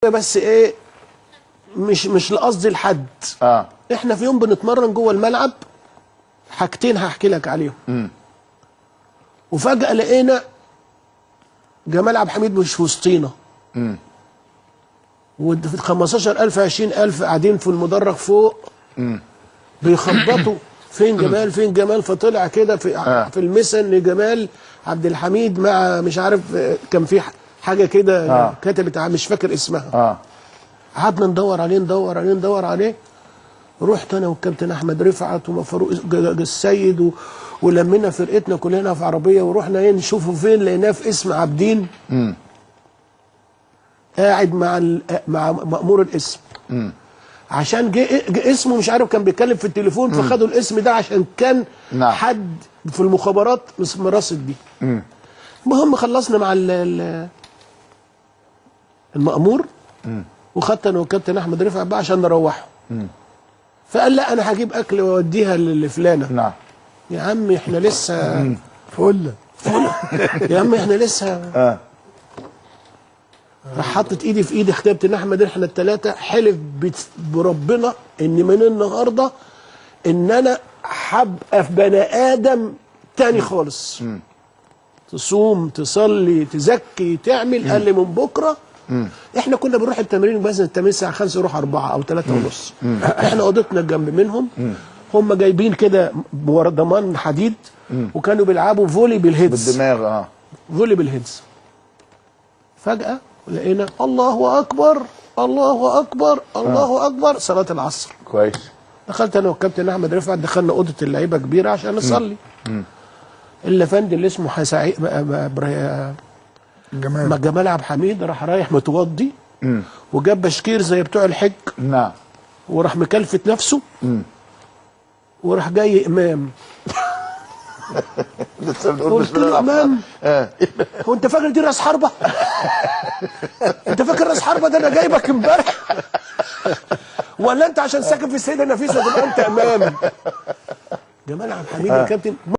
بس ايه، مش لقصد الحد. احنا في يوم بنتمرن جوه الملعب، حاجتين هحكي لك عليهم. وفجأة لقينا جمال عبد الحميد مش في وسطينا. و 15,000 20,000 قاعدين في المدرج فوق بيخبطوا فين جمال فين جمال. فطلع كده في المسن جمال عبد الحميد مع مش عارف كان في حاجه كده كتبت مش فاكر اسمها. قعدنا ندور عليه. رحت انا والكابتن احمد رفعت وفاروق السيد ولمينا فرقتنا كلنا في عربيه ورحنا نشوفه فين. لقيناه في اسم عابدين قاعد مع مأمور الاسم. عشان جه اسمه مش عارف كان بيتكلم في التليفون فخدوا الاسم ده عشان كان حد في المخابرات مرصد بيه. المهم خلصنا مع المأمور وخدت انا والكابتن احمد رفعت بقى عشان نروحه. فقال لا انا هجيب اكل واوديها لفلانه. يا عم احنا لسه فل يا عم احنا لسه راح حطت ايدي في ايد كابتن احمد. احنا الثلاثه حلف بربنا ان من النهارده ان انا هبقى في بني ادم تاني خالص. تصوم تصلي تزكي تعمل. قال لي من بكره احنا كنا بنروح التمرين بس التمرين الساعه 5 نروح 4 او 3 ونص. احنا اوضتنا جنب منهم. هم جايبين كده ضمان حديد وكانوا بيلعبوا فولي بالهيدز بالدماغ. فولي بالهيدز. فجأة لقينا الله اكبر الله اكبر الله اكبر صلاة العصر. كويس. دخلت انا والكابتن احمد رفعت دخلنا اوضه اللعيبه كبيره عشان نصلي. الافندي اللي اسمه جمال عبد الحميد راح رايح متوضي وجاب بشكير زي بتوع الحج. وراح مكلفت نفسه وراح جاي امام. قلت له امام هو انت فاكر دي راس حربه؟ انت فاكر راس حربه ده انا جايبك امبارح؟ ولا انت عشان ساكن في السيده نفيسه تبقى انت امام؟ جمال عبد الحميد يا كابتن